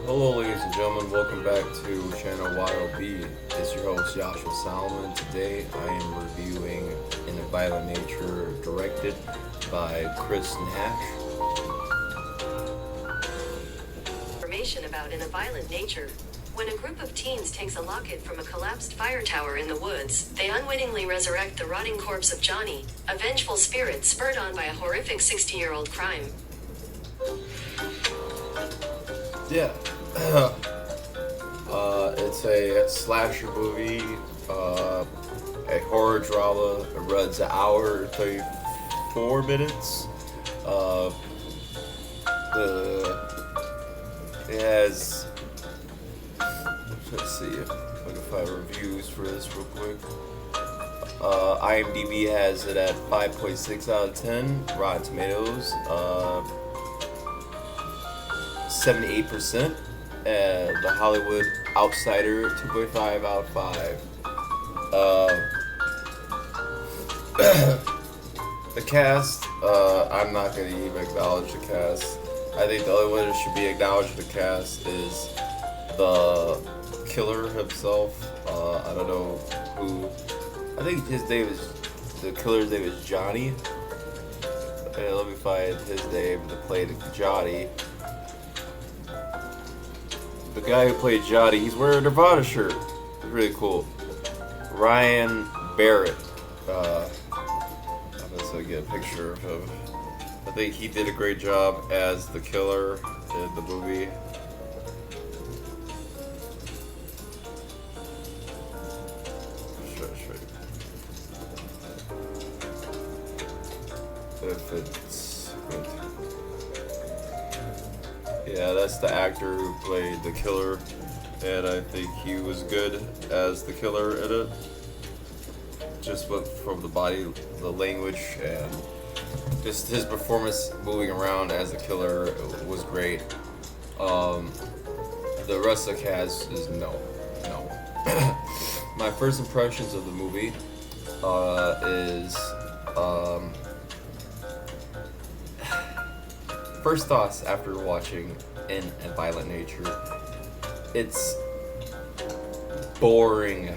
Hello, ladies and gentlemen. Welcome back to channel Y.O.B. It's your host Joshua Solomon. Today, I am reviewing In a Violent Nature, directed by Chris Nash. Information about In a Violent Nature. When a group of teens takes a locket from a collapsed fire tower in the woods, they unwittingly resurrect the rotting corpse of Johnny, a vengeful spirit spurred on by a horrific 60-year-old crime. Yeah. It's a slasher movie, a horror drama. It runs an hour and 34 minutes. It has, let's see if I can find reviews for this real quick. IMDb has it at 5.6 out of 10. Rotten Tomatoes, 78%. The Hollywood Outsider, 2.5 out of 5. The cast, I'm not going to even acknowledge the cast. I think the only one that should be acknowledged in the cast is the killer himself. I don't know who. I think his name is, the killer's name is Johnny. Okay, let me find his name to play Johnny. The guy who played Johnny, he's wearing a Nirvana shirt. It's really cool. Ryan Barrett. I'm just gonna get a picture of him. I think he did a great job as the killer in the movie. If it's good. Yeah, that's the actor who played the killer, and I think he was good as the killer in it. Just from the body, the language, and just his performance moving around as the killer was great. The rest of the cast is no. My first impressions of the movie is first thoughts after watching In a Violent Nature. It's boring.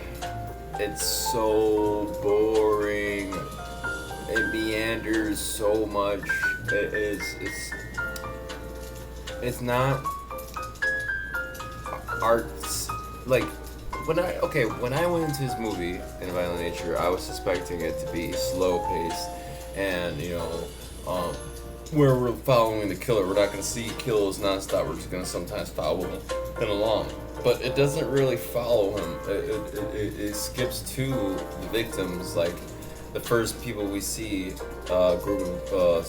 It's so boring. It meanders so much. It's not arts. Like when I went into this movie In a Violent Nature, I was suspecting it to be slow paced and where we're following the killer. We're not going to see kills nonstop. We're just going to sometimes follow him along. But it doesn't really follow him. It skips to the victims. Like the first people we see, group of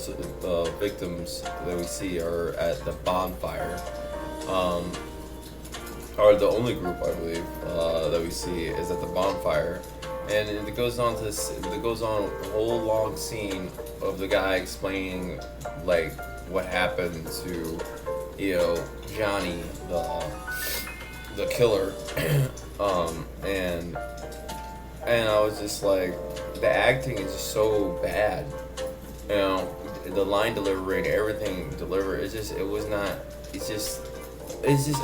victims that we see are at the bonfire. Or the only group I believe that we see is at the bonfire. And it goes on a whole long scene of the guy explaining like what happened to Johnny the killer. And I was just like, the acting is just so bad. The line delivery and everything delivered, it's just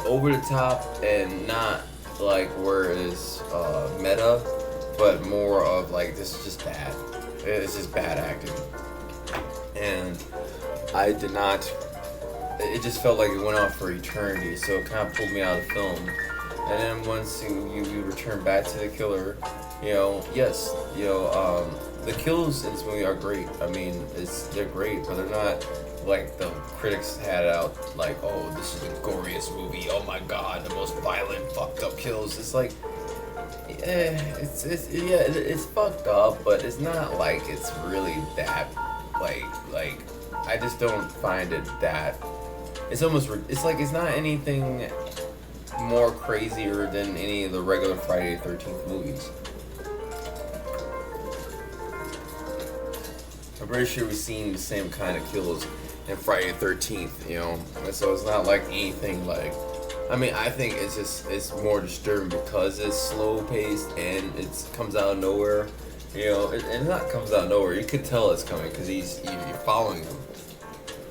over the top and not like where it is meta, but more of like, this is just bad. It's just bad acting. And I did not, it just felt like it went on for eternity, so it kind of pulled me out of the film. And then once you return back to the killer, the kills in this movie are great. I mean, they're great, but they're not like the critics had out, like, oh, this is the goriest movie, oh my god, the most violent, fucked up kills. It's like, it's fucked up, but it's not like it's really that, like, I just don't find it that, it's like it's not anything more crazier than any of the regular Friday the 13th movies. I'm pretty sure we've seen the same kind of kills in Friday the 13th, and so it's not like anything like, I mean, I think it's more disturbing because it's slow paced and it comes out of nowhere, it not comes out of nowhere, you could tell it's coming because you're following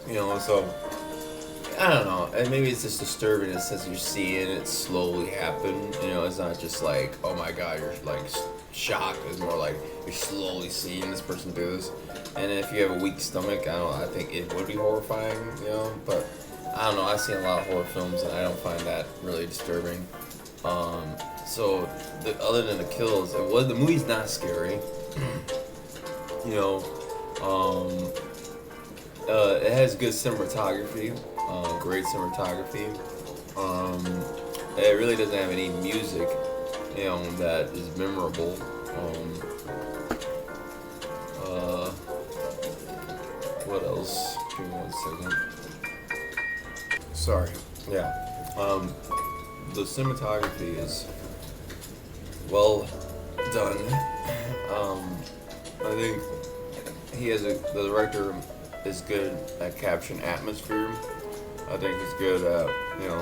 him, so I don't know. And maybe it's just disturbing in the sense you're seeing it slowly happen. You know, it's not just like, oh my god, you're like shocked. It's more like you're slowly seeing this person do this. And if you have a weak stomach, I don't know, I think it would be horrifying, you know. But I don't know. I've seen a lot of horror films, and I don't find that really disturbing. So other than the kills, the movie's not scary. You know, it has good cinematography, great cinematography. It really doesn't have any music, you know, that is memorable. What else? Give me 1 second. Sorry. Yeah. The cinematography is well done. I think the director is good at capturing atmosphere. I think he's good at, you know,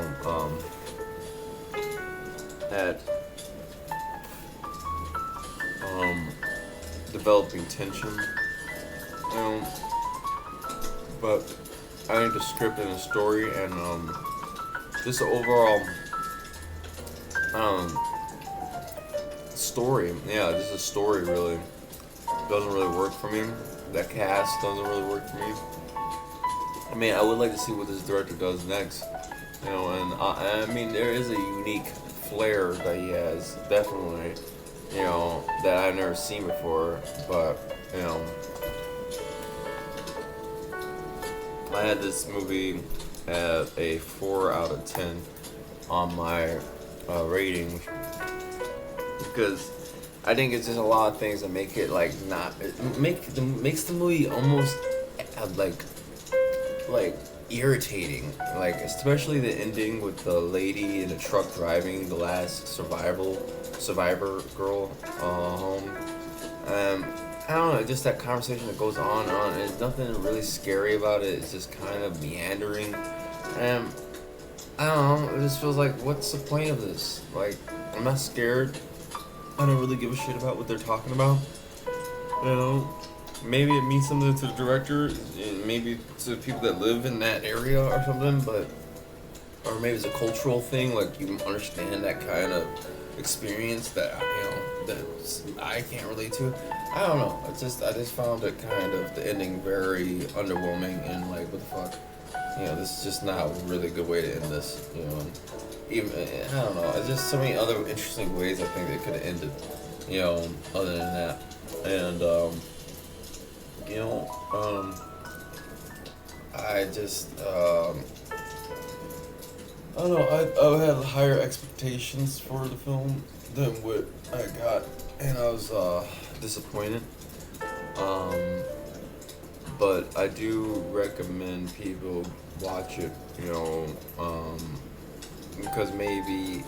at developing tension. You know, but I think the script and the story and just the overall story, yeah, just the story really doesn't really work for me. That cast doesn't really work for me. I mean, I would like to see what this director does next. You know, and I mean, there is a unique flair that he has, definitely. You know, that I've never seen before. But you know, I had this movie at a 4 out of 10 on my rating because I think it's just a lot of things that make it like not makes the movie almost like irritating, like especially the ending with the lady in the truck driving the last survivor girl home. I don't know, just that conversation that goes on and on. There's nothing really scary about it. It's just kind of meandering, and I don't know. It just feels like, what's the point of this? Like, I'm not scared. I don't really give a shit about what they're talking about. You know, maybe it means something to the director, maybe to the people that live in that area or something, but or maybe it's a cultural thing. Like, you understand that kind of experience that, you know, that I can't relate to. I don't know. I just found it kind of, the ending, very underwhelming and like, what the fuck. You know, this is just not a really good way to end this. You know, even I don't know. It's just so many other interesting ways I think they could have ended. You know, other than that, and you know, I just I don't know. I had higher expectations for the film than what I got, and I was disappointed. But I do recommend people watch it. You know, because maybe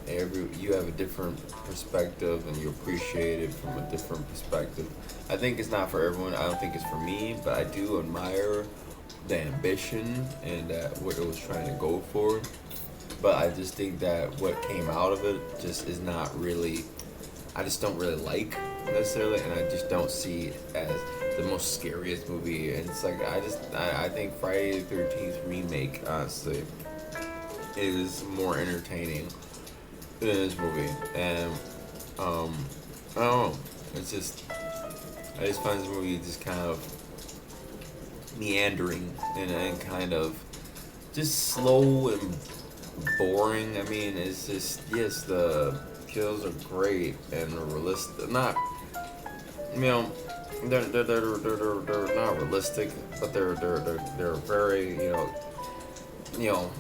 you have a different perspective and you appreciate it from a different perspective. I think it's not for everyone. I don't think it's for me, but I do admire the ambition and what it was trying to go for. But I just think that what came out of it just is not really, I just don't really like necessarily, and I just don't see it as the most scariest movie. And it's like, I think Friday the 13th remake, honestly, is more entertaining than this movie. And I don't know, it's just, I just find this movie just kind of meandering and kind of just slow and boring. I mean, it's just, yes, the kills are great and realistic. Not, you know, they're not realistic, but they're very, you know,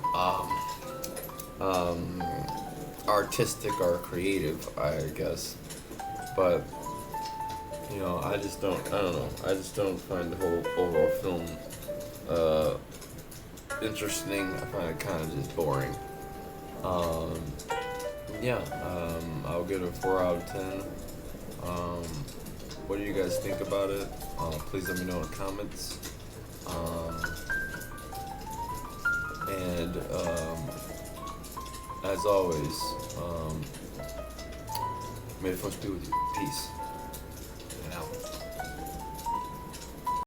artistic or creative, I guess. But you know, I don't know. I just don't find the whole overall film interesting. I find it kind of just boring. Yeah, I'll give it a 4 out of 10. What do you guys think about it? Please let me know in the comments. And as always, may the force be with you. Peace.